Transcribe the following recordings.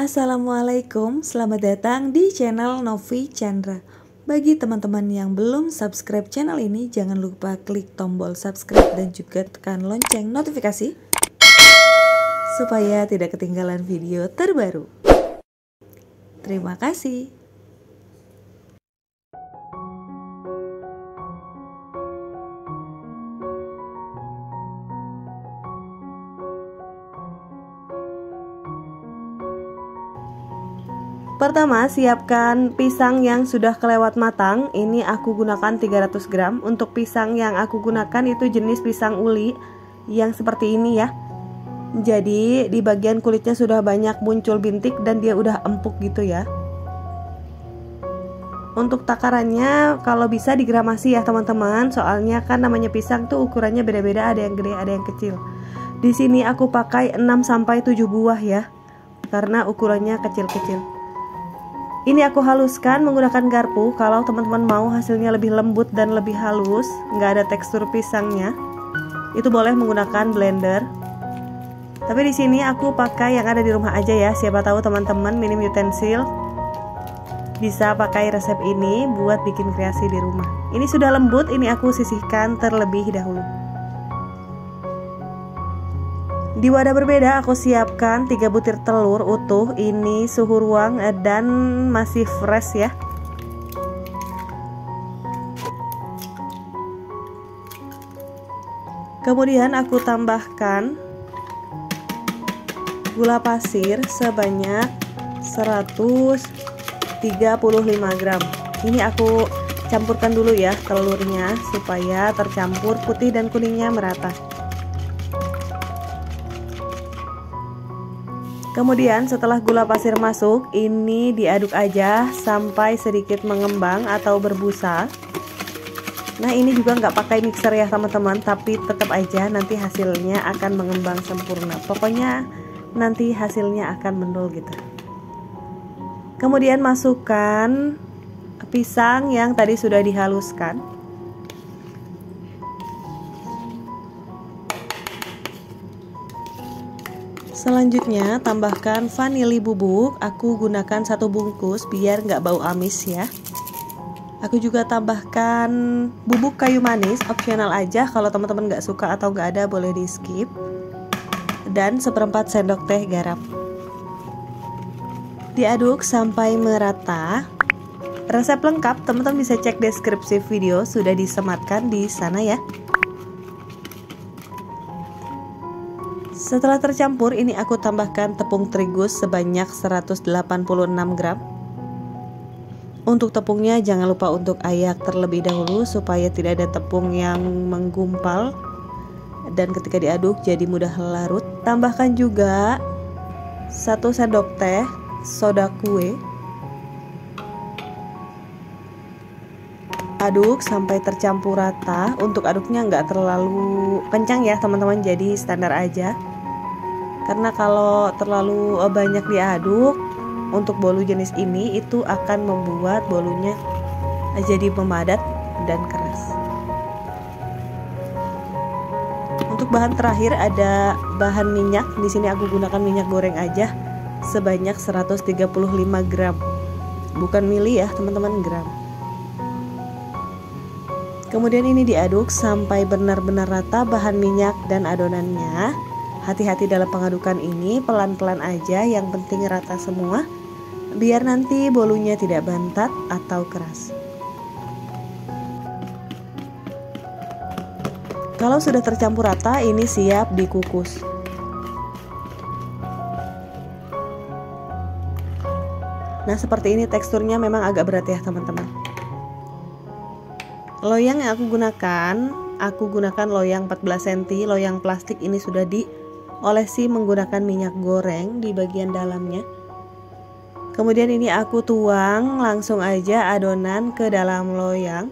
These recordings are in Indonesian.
Assalamualaikum, selamat datang di channel Novi Chandra. Bagi teman-teman yang belum subscribe channel ini, jangan lupa klik tombol subscribe dan juga tekan lonceng notifikasi supaya tidak ketinggalan video terbaru. Terima kasih. Pertama, siapkan pisang yang sudah kelewat matang. Ini aku gunakan 300 gram. Untuk pisang yang aku gunakan itu jenis pisang uli yang seperti ini ya. Jadi di bagian kulitnya sudah banyak muncul bintik dan dia udah empuk gitu ya. Untuk takarannya kalau bisa digramasi ya teman-teman. Soalnya kan namanya pisang tuh ukurannya beda-beda, ada yang gede, ada yang kecil. Di sini aku pakai 6-7 buah ya. Karena ukurannya kecil-kecil. Ini aku haluskan menggunakan garpu. Kalau teman-teman mau hasilnya lebih lembut dan lebih halus, nggak ada tekstur pisangnya, itu boleh menggunakan blender. Tapi di sini aku pakai yang ada di rumah aja ya. Siapa tahu teman-teman minim utensil, bisa pakai resep ini buat bikin kreasi di rumah. Ini sudah lembut, ini aku sisihkan terlebih dahulu. Di wadah berbeda aku siapkan 3 butir telur utuh. Ini suhu ruang dan masih fresh ya. Kemudian aku tambahkan gula pasir sebanyak 135 gram. Ini aku campurkan dulu ya telurnya supaya tercampur putih dan kuningnya merata. Kemudian setelah gula pasir masuk, ini diaduk aja sampai sedikit mengembang atau berbusa. Nah ini juga nggak pakai mixer ya teman-teman, tapi tetap aja nanti hasilnya akan mengembang sempurna. Pokoknya nanti hasilnya akan mendol gitu. Kemudian masukkan pisang yang tadi sudah dihaluskan. Selanjutnya tambahkan vanili bubuk. Aku gunakan 1 bungkus biar nggak bau amis ya. Aku juga tambahkan bubuk kayu manis, opsional aja. Kalau teman-teman nggak suka atau nggak ada boleh di skip. Dan 1/4 sendok teh garam. Diaduk sampai merata. Resep lengkap teman-teman bisa cek deskripsi video, sudah disematkan di sana ya. Setelah tercampur, ini aku tambahkan tepung terigu sebanyak 186 gram. Untuk tepungnya jangan lupa untuk ayak terlebih dahulu supaya tidak ada tepung yang menggumpal dan ketika diaduk jadi mudah larut. Tambahkan juga 1 sendok teh soda kue. Aduk sampai tercampur rata. Untuk aduknya nggak terlalu kencang ya teman-teman, jadi standar aja. Karena kalau terlalu banyak diaduk untuk bolu jenis ini itu akan membuat bolunya jadi memadat dan keras. Untuk bahan terakhir ada bahan minyak. Di sini aku gunakan minyak goreng aja sebanyak 135 gram. Bukan mili ya teman-teman, gram. Kemudian ini diaduk sampai benar-benar rata bahan minyak dan adonannya. Hati-hati dalam pengadukan ini, pelan-pelan aja, yang penting rata semua, biar nanti bolunya tidak bantat atau keras. Kalau sudah tercampur rata, ini siap dikukus. Nah seperti ini teksturnya, memang agak berat ya teman-teman. Loyang yang aku gunakan loyang 14 cm, loyang plastik. Ini sudah diolesi menggunakan minyak goreng di bagian dalamnya. Kemudian ini aku tuang langsung aja adonan ke dalam loyang.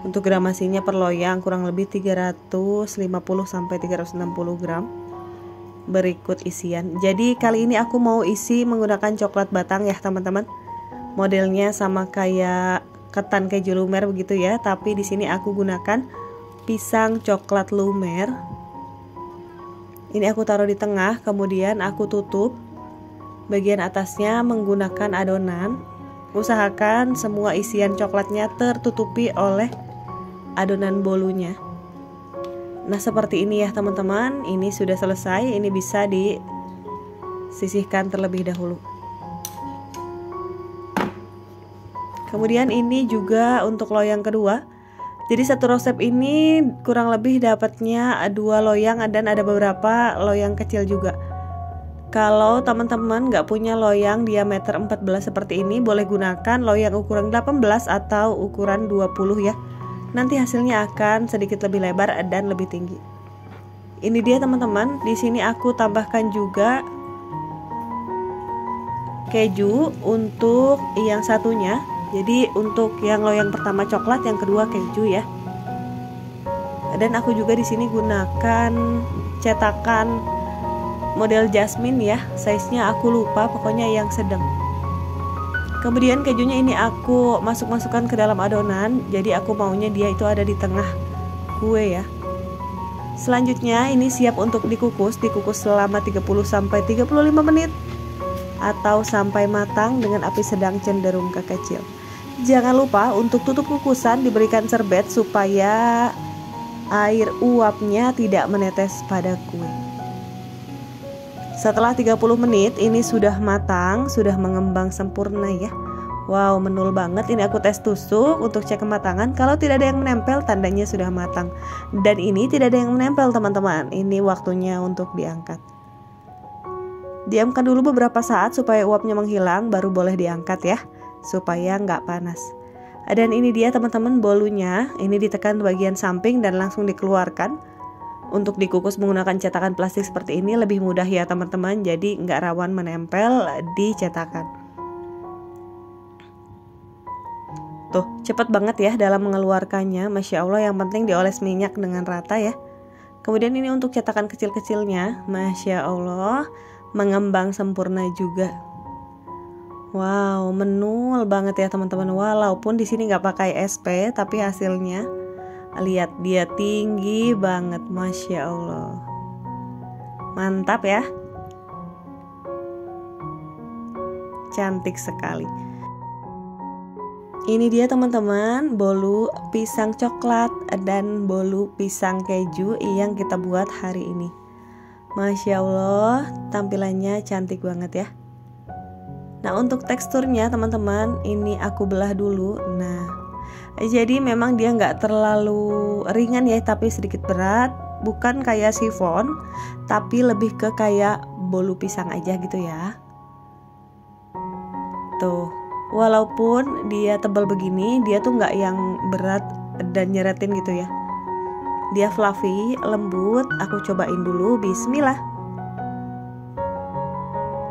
Untuk gramasinya per loyang kurang lebih 350-360 gram. Berikut isian. Jadi kali ini aku mau isi menggunakan coklat batang ya teman-teman. Modelnya sama kayak ketan keju lumer begitu ya, tapi di sini aku gunakan pisang coklat lumer. Ini aku taruh di tengah, kemudian aku tutup bagian atasnya menggunakan adonan. Usahakan semua isian coklatnya tertutupi oleh adonan bolunya. Nah, seperti ini ya teman-teman. Ini sudah selesai. Ini bisa disisihkan terlebih dahulu. Kemudian ini juga untuk loyang kedua. Jadi satu resep ini kurang lebih dapatnya 2 loyang dan ada beberapa loyang kecil juga. Kalau teman-teman nggak punya loyang diameter 14 seperti ini, boleh gunakan loyang ukuran 18 atau ukuran 20 ya. Nanti hasilnya akan sedikit lebih lebar dan lebih tinggi. Ini dia teman-teman. Di sini aku tambahkan juga keju untuk yang satunya. Jadi untuk yang loyang pertama coklat, yang kedua keju ya. Dan aku juga di sini gunakan cetakan model jasmine ya, size-nya aku lupa, pokoknya yang sedang. Kemudian kejunya ini aku masukkan ke dalam adonan. Jadi aku maunya dia itu ada di tengah kue ya. Selanjutnya ini siap untuk dikukus selama 30-35 menit atau sampai matang dengan api sedang cenderung ke kecil. Jangan lupa untuk tutup kukusan diberikan serbet supaya air uapnya tidak menetes pada kue. Setelah 30 menit ini sudah matang, sudah mengembang sempurna ya. Wow, menul banget. Ini aku tes tusuk untuk cek kematangan. Kalau tidak ada yang menempel, tandanya sudah matang. Dan ini tidak ada yang menempel teman-teman. Ini waktunya untuk diangkat. Diamkan dulu beberapa saat supaya uapnya menghilang, baru boleh diangkat ya, supaya nggak panas. Dan ini dia teman-teman bolunya. Ini ditekan bagian samping dan langsung dikeluarkan. Untuk dikukus menggunakan cetakan plastik seperti ini lebih mudah ya teman-teman, jadi nggak rawan menempel di cetakan. Tuh, cepat banget ya dalam mengeluarkannya, Masya Allah. Yang penting dioles minyak dengan rata ya. Kemudian ini untuk cetakan kecil-kecilnya, Masya Allah, mengembang sempurna juga. Wow, menul banget ya teman-teman. Walaupun di sini nggak pakai SP, tapi hasilnya lihat, dia tinggi banget, Masya Allah. Mantap ya. Cantik sekali. Ini dia teman-teman, bolu pisang coklat dan bolu pisang keju yang kita buat hari ini. Masya Allah, tampilannya cantik banget ya. Nah, untuk teksturnya teman-teman, ini aku belah dulu. Nah, jadi memang dia nggak terlalu ringan ya, tapi sedikit berat. Bukan kayak sifon, tapi lebih ke kayak bolu pisang aja gitu ya. Tuh, walaupun dia tebal begini, dia tuh nggak yang berat dan nyeretin gitu ya. Dia fluffy, lembut. Aku cobain dulu, bismillah.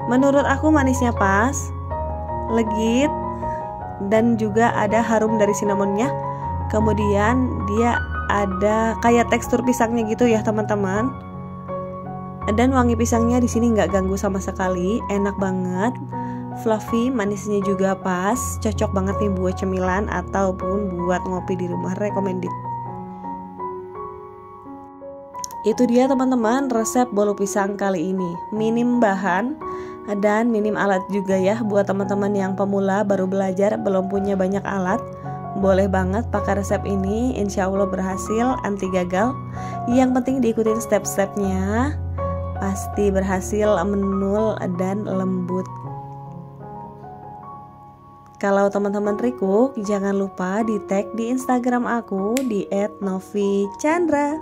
Menurut aku manisnya pas, legit, dan juga ada harum dari cinnamonnya. Kemudian dia ada kayak tekstur pisangnya gitu ya teman-teman. Dan wangi pisangnya di sini nggak ganggu sama sekali, enak banget, fluffy, manisnya juga pas, cocok banget nih buat cemilan ataupun buat ngopi di rumah, recommended. Itu dia teman-teman resep bolu pisang kali ini. Minim bahan dan minim alat juga ya. Buat teman-teman yang pemula baru belajar, belum punya banyak alat, boleh banget pakai resep ini. Insya Allah berhasil, anti gagal. Yang penting diikutin step-stepnya, pasti berhasil, menul dan lembut. Kalau teman-teman recook, jangan lupa di tag di Instagram aku di @novichandra.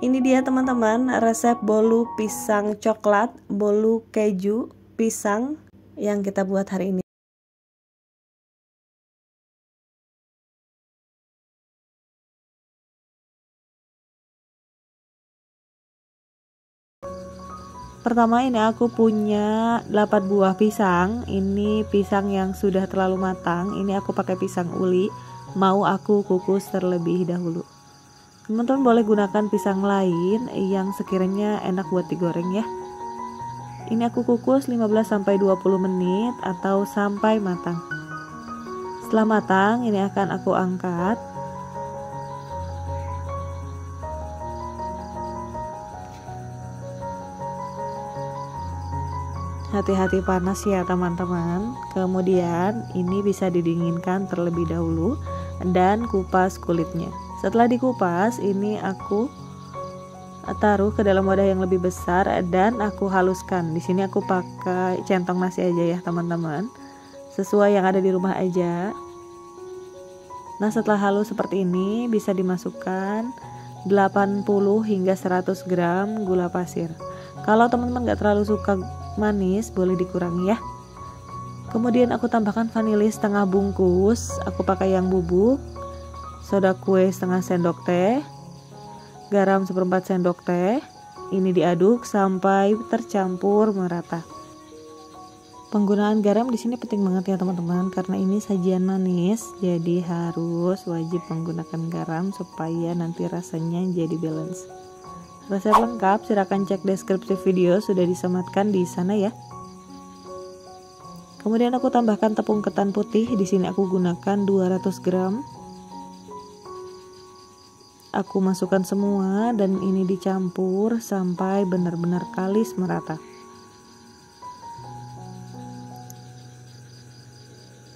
Ini dia teman-teman resep bolu pisang coklat, bolu keju pisang yang kita buat hari ini. Pertama ini aku punya 8 buah pisang. Ini pisang yang sudah terlalu matang. Ini aku pakai pisang uli, mau aku kukus terlebih dahulu. Teman-teman boleh gunakan pisang lain yang sekiranya enak buat digoreng ya. Ini aku kukus 15-20 menit atau sampai matang. Setelah matang, ini akan aku angkat. hati-hati panas ya teman-teman. Kemudian ini bisa didinginkan terlebih dahulu dan kupas kulitnya. Setelah dikupas, ini aku taruh ke dalam wadah yang lebih besar dan aku haluskan. Di sini aku pakai centong nasi aja ya teman-teman, sesuai yang ada di rumah aja. Nah, setelah halus seperti ini bisa dimasukkan 80 hingga 100 gram gula pasir. Kalau teman-teman gak terlalu suka manis, boleh dikurangi ya. Kemudian aku tambahkan vanili setengah bungkus, aku pakai yang bubuk, soda kue setengah sendok teh, garam 1/4 sendok teh. Ini diaduk sampai tercampur merata. Penggunaan garam di sini penting banget ya teman-teman, karena ini sajian manis, jadi harus wajib menggunakan garam supaya nanti rasanya jadi balance. Resep lengkap silakan cek deskripsi video, sudah disematkan di sana ya. Kemudian aku tambahkan tepung ketan putih, di sini aku gunakan 200 gram. Aku masukkan semua dan ini dicampur sampai benar-benar kalis merata.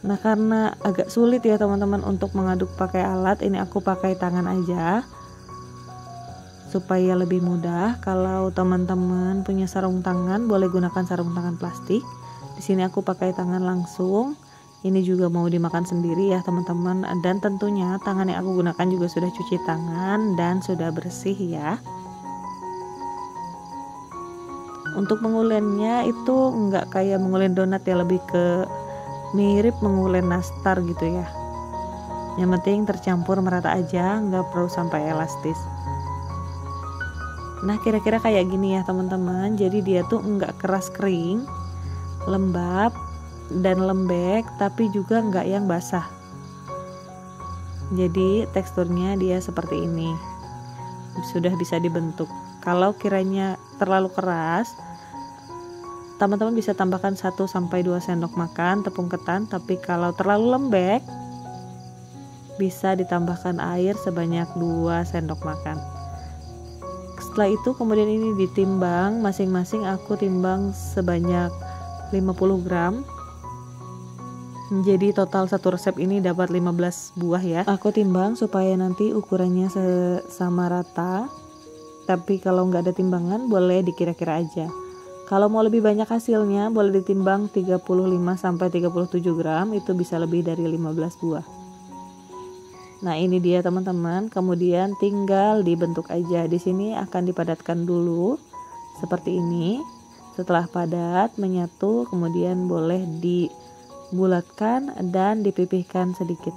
Nah, karena agak sulit ya teman-teman untuk mengaduk pakai alat, ini aku pakai tangan aja supaya lebih mudah. Kalau teman-teman punya sarung tangan, boleh gunakan sarung tangan plastik. Di sini aku pakai tangan langsung. Ini juga mau dimakan sendiri ya teman-teman, dan tentunya tangan yang aku gunakan juga sudah cuci tangan dan sudah bersih ya. Untuk mengulennya itu enggak kayak mengulen donat ya, lebih ke mirip mengulen nastar gitu ya. Yang penting tercampur merata aja, nggak perlu sampai elastis. Nah, kira-kira kayak gini ya teman-teman. Jadi dia tuh nggak keras kering, lembab dan lembek, tapi juga nggak yang basah. Jadi teksturnya dia seperti ini, sudah bisa dibentuk. Kalau kiranya terlalu keras, teman-teman bisa tambahkan 1-2 sendok makan tepung ketan, tapi kalau terlalu lembek bisa ditambahkan air sebanyak 2 sendok makan. Setelah itu kemudian ini ditimbang, masing-masing aku timbang sebanyak 50 gram. Jadi total satu resep ini dapat 15 buah ya. Aku timbang supaya nanti ukurannya sama rata. Tapi kalau nggak ada timbangan boleh dikira-kira aja. Kalau mau lebih banyak hasilnya boleh ditimbang 35-37 gram, itu bisa lebih dari 15 buah. Nah, ini dia teman-teman. Kemudian tinggal dibentuk aja. Di sini akan dipadatkan dulu seperti ini. Setelah padat menyatu, kemudian boleh dibulatkan dan dipipihkan sedikit.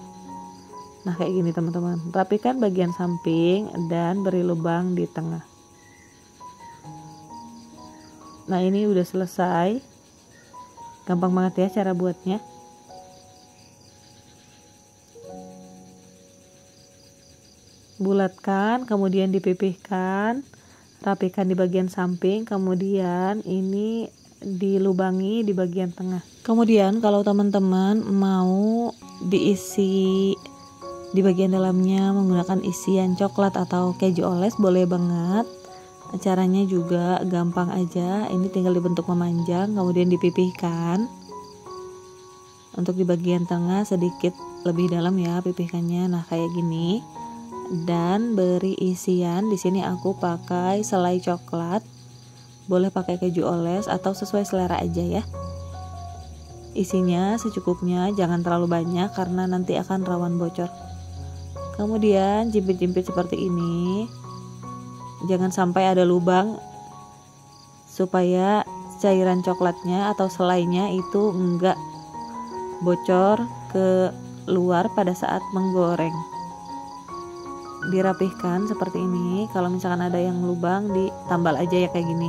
Nah, kayak gini teman-teman. Rapikan bagian samping dan beri lubang di tengah. Nah, ini udah selesai. Gampang banget ya cara buatnya. Bulatkan, kemudian dipipihkan, rapikan di bagian samping, kemudian ini dilubangi di bagian tengah. Kemudian kalau teman-teman mau diisi di bagian dalamnya menggunakan isian coklat atau keju oles, boleh banget. Caranya juga gampang aja, ini tinggal dibentuk memanjang kemudian dipipihkan. Untuk di bagian tengah sedikit lebih dalam ya pipihkannya. Nah, kayak gini. Dan beri isian, di sini aku pakai selai coklat. Boleh pakai keju oles atau sesuai selera aja ya. Isinya secukupnya, jangan terlalu banyak karena nanti akan rawan bocor. Kemudian jepit-jepit seperti ini. Jangan sampai ada lubang supaya cairan coklatnya atau selainya itu enggak bocor ke luar pada saat menggoreng. Dirapihkan seperti ini. Kalau misalkan ada yang lubang, ditambal aja ya kayak gini.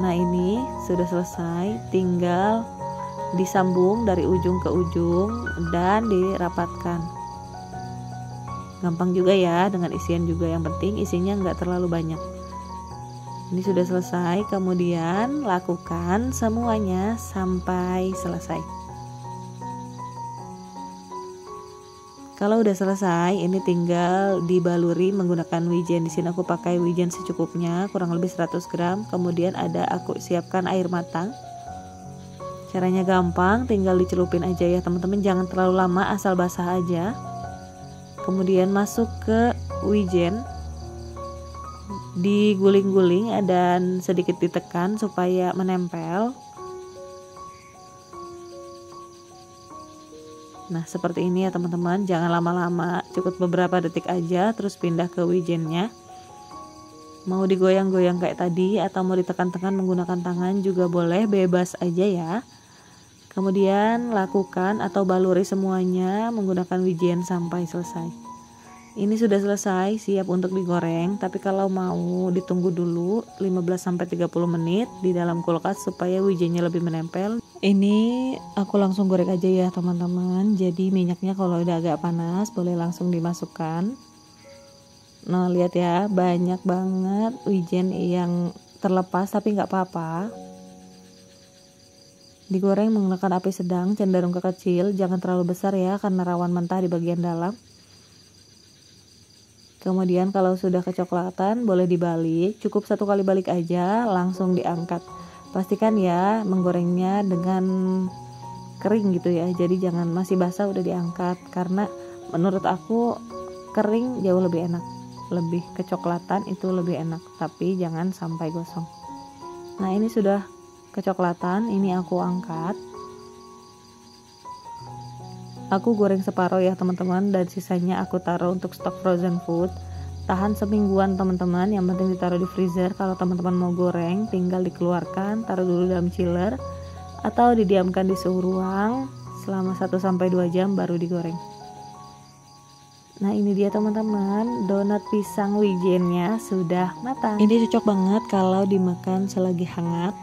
Nah, ini sudah selesai, tinggal disambung dari ujung ke ujung dan dirapatkan. Gampang juga ya, dengan isian juga, yang penting isinya nggak terlalu banyak. Ini sudah selesai, kemudian lakukan semuanya sampai selesai. Kalau udah selesai, ini tinggal dibaluri menggunakan wijen. Di sini aku pakai wijen secukupnya, kurang lebih 100 gram. Kemudian aku siapkan air matang. Caranya gampang, tinggal dicelupin aja ya teman-teman, jangan terlalu lama, asal basah aja. Kemudian masuk ke wijen, diguling-guling dan sedikit ditekan supaya menempel. Nah seperti ini ya teman-teman, jangan lama-lama, cukup beberapa detik aja terus pindah ke wijennya. Mau digoyang-goyang kayak tadi atau mau ditekan-tekan menggunakan tangan juga boleh, bebas aja ya. Kemudian lakukan atau baluri semuanya menggunakan wijen sampai selesai. Ini sudah selesai, siap untuk digoreng, tapi kalau mau ditunggu dulu 15-30 menit di dalam kulkas supaya wijennya lebih menempel. Ini aku langsung goreng aja ya teman-teman. Jadi minyaknya kalau udah agak panas boleh langsung dimasukkan. Nah lihat ya, banyak banget wijen yang terlepas, tapi nggak apa-apa. Digoreng menggunakan api sedang cenderung ke kecil, jangan terlalu besar ya karena rawan mentah di bagian dalam. Kemudian kalau sudah kecoklatan boleh dibalik, cukup 1 kali balik aja langsung diangkat. Pastikan ya menggorengnya dengan kering gitu ya, jadi jangan masih basah udah diangkat, karena menurut aku kering jauh lebih enak, lebih kecoklatan itu lebih enak, tapi jangan sampai gosong. Nah ini sudah kecoklatan, ini aku angkat. Aku goreng separuh ya teman-teman, dan sisanya aku taruh untuk stok frozen food. Tahan semingguan teman-teman, yang penting ditaruh di freezer. Kalau teman-teman mau goreng tinggal dikeluarkan, taruh dulu dalam chiller atau didiamkan di suhu ruang selama 1-2 jam baru digoreng. Nah ini dia teman-teman, donat pisang wijennya sudah matang. Ini cocok banget kalau dimakan selagi hangat.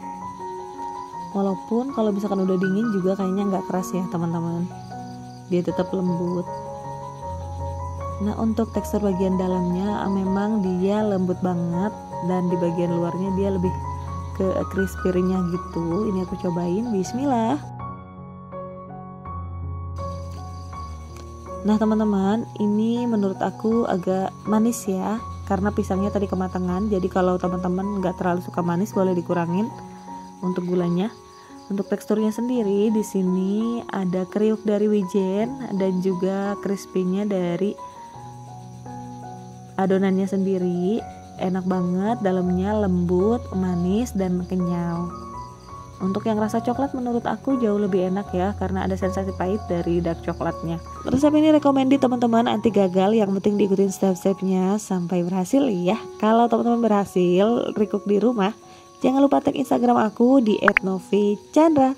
Walaupun kalau misalkan udah dingin juga kayaknya nggak keras ya teman-teman, dia tetap lembut. Nah untuk tekstur bagian dalamnya memang dia lembut banget, dan di bagian luarnya dia lebih ke crispy-nya gitu. Ini aku cobain, bismillah. Nah teman-teman, ini menurut aku agak manis ya, karena pisangnya tadi kematangan. Jadi kalau teman-teman nggak terlalu suka manis boleh dikurangin untuk gulanya. Untuk teksturnya sendiri di sini ada kriuk dari wijen dan juga crispy-nya dari adonannya sendiri. Enak banget, dalamnya lembut, manis dan kenyal. Untuk yang rasa coklat menurut aku jauh lebih enak ya, karena ada sensasi pahit dari dark coklatnya. Resep ini recommended teman-teman, anti gagal, yang penting diikutin step-stepnya sampai berhasil ya. Kalau teman-teman berhasil recook di rumah, jangan lupa tag Instagram aku di @novichandra.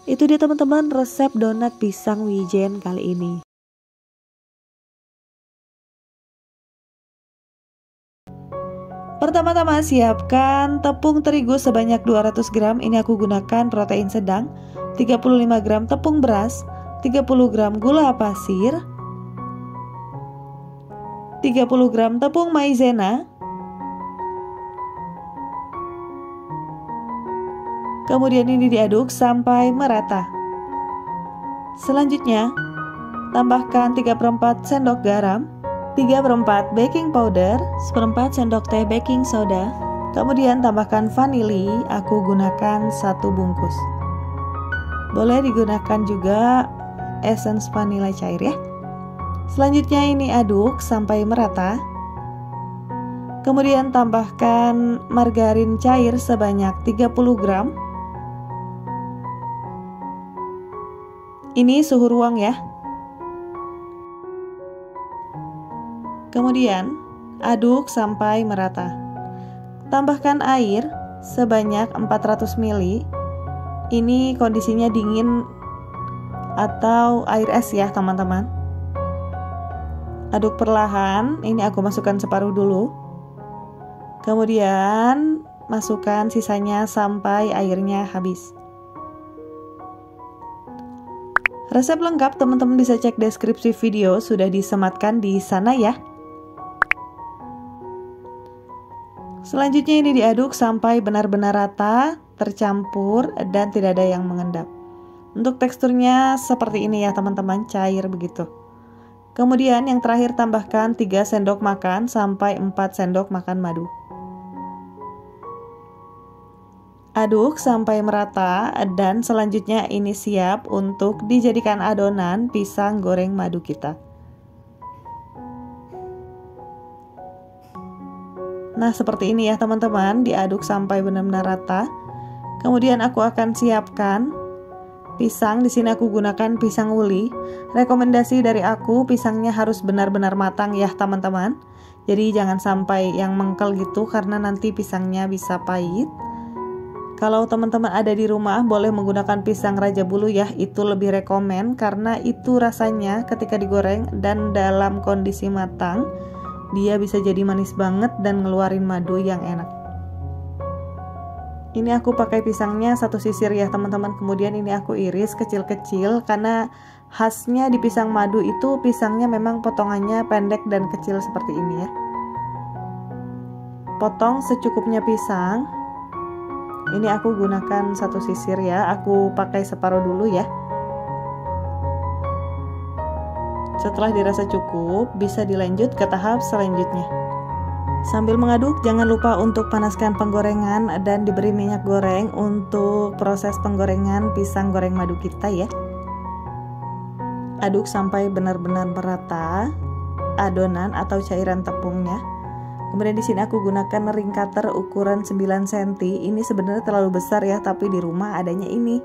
Itu dia teman-teman resep donat pisang wijen kali ini. Pertama-tama siapkan tepung terigu sebanyak 200 gram. Ini aku gunakan protein sedang. 35 gram tepung beras, 30 gram gula pasir, 30 gram tepung maizena, kemudian ini diaduk sampai merata. Selanjutnya, tambahkan 3/4 sendok garam, 3/4 baking powder, 1/4 sendok teh baking soda. Kemudian tambahkan vanili, aku gunakan 1 bungkus. Boleh digunakan juga essence vanila cair ya. Selanjutnya ini aduk sampai merata. Kemudian tambahkan margarin cair sebanyak 30 gram. Ini suhu ruang ya. Kemudian aduk sampai merata. Tambahkan air sebanyak 400 ml. Ini kondisinya dingin atau air es ya teman-teman. Aduk perlahan. Ini aku masukkan separuh dulu. Kemudian masukkan sisanya sampai airnya habis. Resep lengkap teman-teman bisa cek deskripsi video, sudah disematkan di sana ya. Selanjutnya ini diaduk sampai benar-benar rata, tercampur, dan tidak ada yang mengendap. Untuk teksturnya seperti ini ya teman-teman, cair begitu. Kemudian yang terakhir tambahkan 3 sendok makan sampai 4 sendok makan madu. Aduk sampai merata dan selanjutnya ini siap untuk dijadikan adonan pisang goreng madu kita. Nah, seperti ini ya teman-teman, diaduk sampai benar-benar rata. Kemudian aku akan siapkan pisang. Di sini aku gunakan pisang uli. Rekomendasi dari aku, pisangnya harus benar-benar matang ya teman-teman. Jadi jangan sampai yang mengkel gitu karena nanti pisangnya bisa pahit. Kalau teman-teman ada di rumah boleh menggunakan pisang raja bulu ya, itu lebih rekomen karena itu rasanya ketika digoreng dan dalam kondisi matang dia bisa jadi manis banget dan ngeluarin madu yang enak. Ini aku pakai pisangnya 1 sisir ya teman-teman. Kemudian ini aku iris kecil-kecil karena khasnya di pisang madu itu pisangnya memang potongannya pendek dan kecil seperti ini ya. Potong secukupnya pisang. Ini aku gunakan 1 sisir ya. Aku pakai separuh dulu ya. Setelah dirasa cukup, bisa dilanjut ke tahap selanjutnya. Sambil mengaduk, jangan lupa untuk panaskan penggorengan dan diberi minyak goreng untuk proses penggorengan pisang goreng madu kita ya. Aduk sampai benar-benar merata adonan atau cairan tepungnya. Kemudian di sini aku gunakan ring cutter ukuran 9 cm. Ini sebenarnya terlalu besar ya, tapi di rumah adanya ini.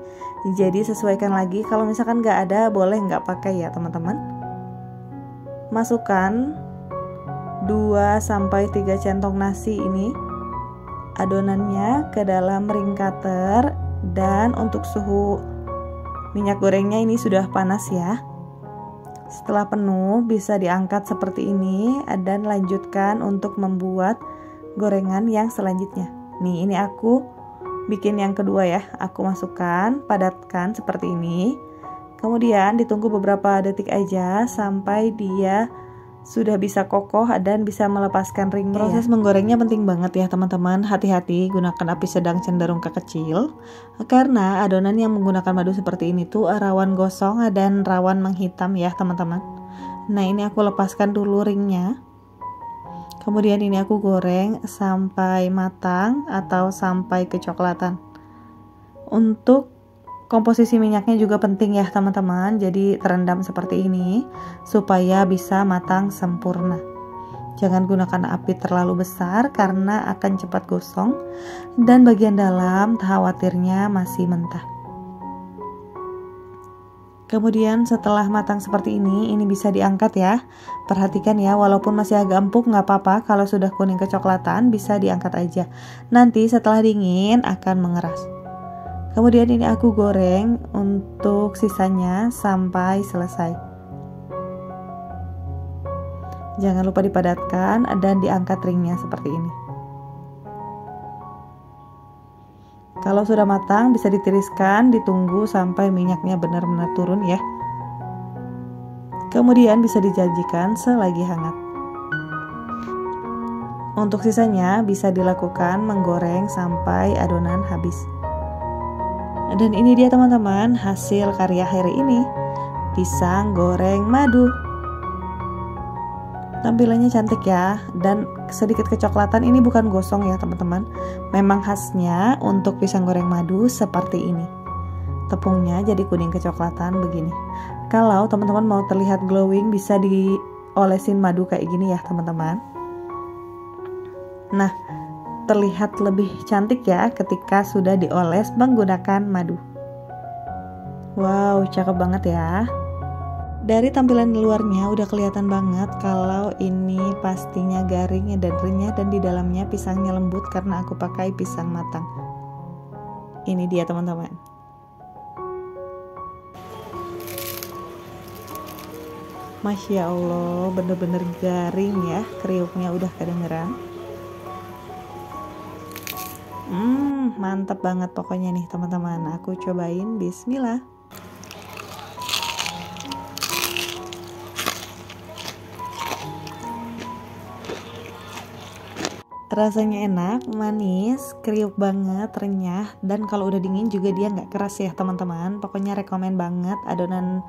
Jadi sesuaikan lagi. Kalau misalkan nggak ada, boleh nggak pakai ya teman-teman. Masukkan 2-3 centong nasi ini adonannya ke dalam ring cutter, dan untuk suhu minyak gorengnya ini sudah panas ya. Setelah penuh bisa diangkat seperti ini dan lanjutkan untuk membuat gorengan yang selanjutnya. Nih, ini aku bikin yang kedua ya. Aku masukkan, padatkan seperti ini. Kemudian ditunggu beberapa detik aja sampai dia sudah bisa kokoh dan bisa melepaskan ringnya. Proses menggorengnya penting banget ya teman-teman. Hati-hati gunakan api sedang cenderung ke kecil, karena adonan yang menggunakan madu seperti ini tuh rawan gosong dan rawan menghitam ya teman-teman. Nah, ini aku lepaskan dulu ringnya. Kemudian ini aku goreng sampai matang atau sampai kecoklatan. Untuk komposisi minyaknya juga penting ya teman-teman. Jadi terendam seperti ini supaya bisa matang sempurna. Jangan gunakan api terlalu besar karena akan cepat gosong, dan bagian dalam khawatirnya masih mentah. Kemudian setelah matang seperti ini bisa diangkat ya. Perhatikan ya, walaupun masih agak empuk nggak apa-apa. Kalau sudah kuning kecoklatan bisa diangkat aja. Nanti setelah dingin akan mengeras. Kemudian ini aku goreng untuk sisanya sampai selesai. Jangan lupa dipadatkan dan diangkat ringnya seperti ini. Kalau sudah matang bisa ditiriskan, ditunggu sampai minyaknya benar-benar turun ya. Kemudian bisa disajikan selagi hangat. Untuk sisanya bisa dilakukan menggoreng sampai adonan habis. Dan ini dia teman-teman hasil karya hari ini, pisang goreng madu. Tampilannya cantik ya, dan sedikit kecoklatan. Ini bukan gosong ya teman-teman. Memang khasnya untuk pisang goreng madu seperti ini. Tepungnya jadi kuning kecoklatan begini. Kalau teman-teman mau terlihat glowing bisa diolesin madu kayak gini ya teman-teman. Nah, terlihat lebih cantik ya ketika sudah dioles menggunakan madu. Wow, cakep banget ya. Dari tampilan luarnya udah kelihatan banget kalau ini pastinya garing dan renyah, dan di dalamnya pisangnya lembut karena aku pakai pisang matang. Ini dia teman-teman. Masya Allah, bener-bener garing ya, kriuknya udah kedengeran. Mantap banget pokoknya nih teman-teman. Aku cobain, bismillah. Rasanya enak, manis, kriuk banget, renyah, dan kalau udah dingin juga dia nggak keras ya teman-teman. Pokoknya rekomen banget adonan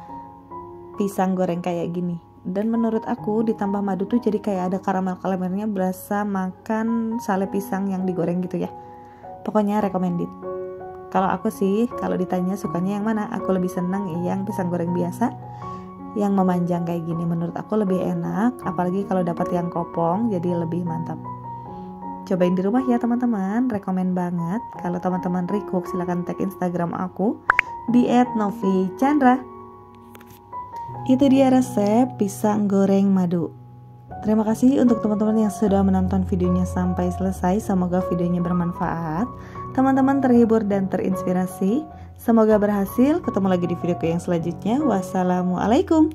pisang goreng kayak gini. Dan menurut aku ditambah madu tuh jadi kayak ada karamel-karamelnya, berasa makan sale pisang yang digoreng gitu ya. Pokoknya recommended. Kalau aku sih, kalau ditanya sukanya yang mana, aku lebih senang yang pisang goreng biasa, yang memanjang kayak gini. Menurut aku lebih enak, apalagi kalau dapat yang kopong, jadi lebih mantap. Cobain di rumah ya teman-teman, rekomen banget. Kalau teman-teman recook silahkan tag Instagram aku di @novichandra. Itu dia resep pisang goreng madu. Terima kasih untuk teman-teman yang sudah menonton videonya sampai selesai. Semoga videonya bermanfaat, teman-teman terhibur dan terinspirasi. Semoga berhasil. Ketemu lagi di videoku yang selanjutnya. Wassalamualaikum.